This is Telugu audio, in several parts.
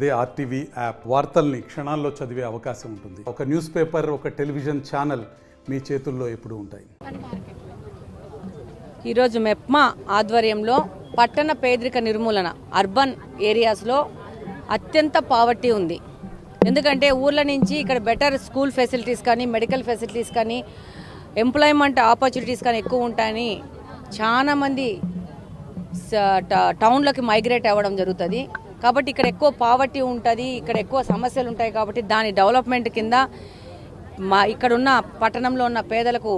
అదే ఆర్టీవీ యాప్ వార్తల్ని క్షణాల్లో చదివే అవకాశం ఉంటుంది. ఒక న్యూస్ పేపర్, ఒక టెలివిజన్ ఛానల్ మీ చేతుల్లో ఎప్పుడూ ఉంటాయి. ఈరోజు మెప్మా ఆధ్వర్యంలో పట్టణ పేదరిక నిర్మూలన అర్బన్ ఏరియాస్లో అత్యంత పావర్టీ ఉంది. ఎందుకంటే ఊర్ల నుంచి ఇక్కడ బెటర్ స్కూల్ ఫెసిలిటీస్ కానీ, మెడికల్ ఫెసిలిటీస్ కానీ, ఎంప్లాయ్మెంట్ ఆపర్చునిటీస్ కానీ ఎక్కువ ఉంటాయని చాలామంది టౌన్లోకి మైగ్రేట్ అవ్వడం జరుగుతుంది. కాబట్టి ఇక్కడ ఎక్కువ పావర్టీ ఉంటుంది, ఇక్కడ ఎక్కువ సమస్యలు ఉంటాయి. కాబట్టి దాని డెవలప్మెంట్ కింద ఇక్కడున్న పట్టణంలో ఉన్న పేదలకు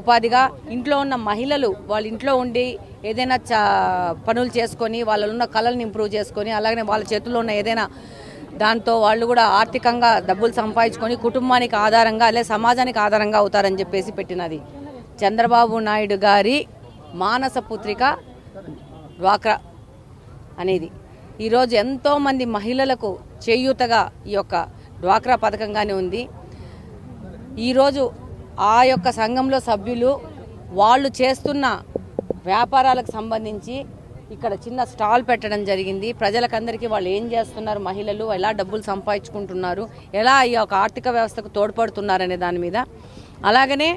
ఉపాధిగా ఇంట్లో ఉన్న మహిళలు వాళ్ళ ఇంట్లో ఉండి ఏదైనా పనులు చేసుకొని వాళ్ళలో ఉన్న కళలను ఇంప్రూవ్ చేసుకొని, అలాగనే వాళ్ళ చేతుల్లో ఉన్న ఏదైనా దాంతో వాళ్ళు కూడా ఆర్థికంగా డబ్బులు సంపాదించుకొని కుటుంబానికి ఆధారంగా లేదా సమాజానికి ఆధారంగా అవుతారని చెప్పేసి పెట్టినది చంద్రబాబు నాయుడు గారి మానస పుత్రిక డ్వాక్రా అనేది. ఈరోజు ఎంతోమంది మహిళలకు చేయూతగా ఈ యొక్క డ్వాక్రా పథకంగానే ఉంది. ఈరోజు ఆ యొక్క సంఘంలో సభ్యులు వాళ్ళు చేస్తున్న వ్యాపారాలకు సంబంధించి ఇక్కడ చిన్న స్టాల్ పెట్టడం జరిగింది. ప్రజలకందరికీ వాళ్ళు ఏం చేస్తున్నారు, మహిళలు ఎలా డబ్బులు సంపాదించుకుంటున్నారు, ఎలా ఈ యొక్క ఆర్థిక వ్యవస్థకు తోడ్పడుతున్నారనే దాని మీద. అలాగనే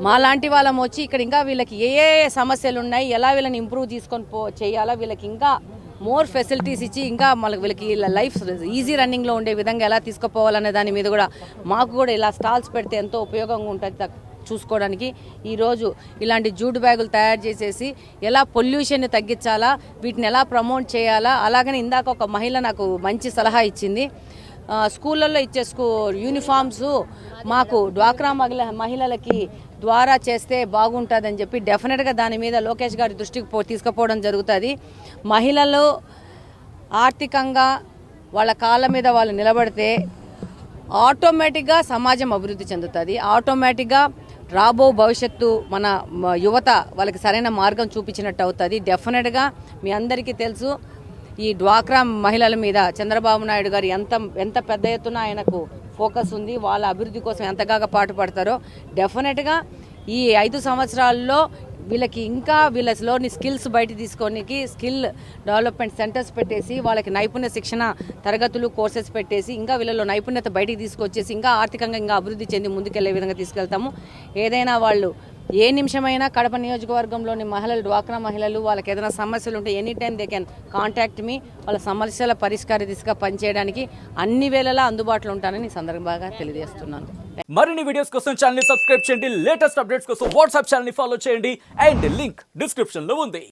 మాలాంటి వాళ్ళం వచ్చి ఇక్కడ ఇంకా వీళ్ళకి ఏ సమస్యలు ఉన్నాయి, ఎలా వీళ్ళని ఇంప్రూవ్ తీసుకొని చేయాలా, వీళ్ళకి ఇంకా మోర్ ఫెసిలిటీస్ ఇచ్చి ఇంకా వీళ్ళకి లైఫ్ ఈజీ రన్నింగ్లో ఉండే విధంగా ఎలా తీసుకుపోవాలనే దాని మీద కూడా మాకు కూడా ఇలా స్టాల్స్ పెడితే ఎంతో ఉపయోగంగా ఉంటుంది చూసుకోవడానికి. ఈరోజు ఇలాంటి జూట్ బ్యాగులు తయారు చేసేసి ఎలా పొల్యూషన్ని తగ్గించాలా, వీటిని ఎలా ప్రమోట్ చేయాలా. అలాగని ఇందాక ఒక మహిళ నాకు మంచి సలహా ఇచ్చింది. స్కూళ్ళల్లో ఇచ్చే యూనిఫామ్స్ మాకు డ్వాక్రా మహిళలకి ద్వారా చేస్తే బాగుంటుందని చెప్పి డెఫినెట్గా దాని మీద లోకేష్ గారి దృష్టికి తీసుకుపోవడం జరుగుతుంది. మహిళలు ఆర్థికంగా వాళ్ళ కాళ్ళ మీద వాళ్ళు నిలబడితే ఆటోమేటిక్గా సమాజం అభివృద్ధి చెందుతుంది. ఆటోమేటిక్గా రాబో భవిష్యత్తు మన యువత వాళ్ళకి సరైన మార్గం చూపించినట్టు అవుతుంది. డెఫినెట్గా మీ అందరికీ తెలుసు ఈ డ్వాక్రా మహిళల మీద చంద్రబాబు నాయుడు గారు ఎంత పెద్ద ఎత్తున ఆయనకు ఫోకస్ ఉంది, వాళ్ళ అభివృద్ధి కోసం ఎంతగా పాటుపడతారో. డెఫినెట్గా ఈ 5 సంవత్సరాల్లో వీళ్ళకి ఇంకా వీళ్ళలోని స్కిల్స్ బయట తీసుకోనికి స్కిల్ డెవలప్మెంట్ సెంటర్స్ పెట్టేసి వాళ్ళకి నైపుణ్య శిక్షణ తరగతులు కోర్సెస్ పెట్టేసి ఇంకా వీళ్ళలో నైపుణ్యత బయటికి తీసుకొచ్చేసి ఇంకా ఆర్థికంగా ఇంకా అభివృద్ధి చెంది ముందుకెళ్లే విధంగా తీసుకెళ్తాము. ఏదైనా వాళ్ళు ఏ నిమిషమైనా కడప నియోజకవర్గంలోని మహిళలు, డ్వాక్రా మహిళలు వాళ్ళకి ఏదైనా సమస్యలు ఉంటే any time they can contact me. వాళ్ళ సమస్యల పరిష్కార దిశగా పనిచేయడానికి అన్ని వేళలా అందుబాటులో ఉంటానని సందర్భంగా తెలియజేస్తున్నాను. మరిన్ని వీడియోస్ కోసం ఛానల్ ని సబ్స్క్రైబ్ చేయండి. లేటెస్ట్ అప్డేట్స్ కోసం వాట్సాప్ ఛానల్ ని ఫాలో చేయండి. అండ్ లింక్ డిస్క్రిప్షన్ లో ఉంది.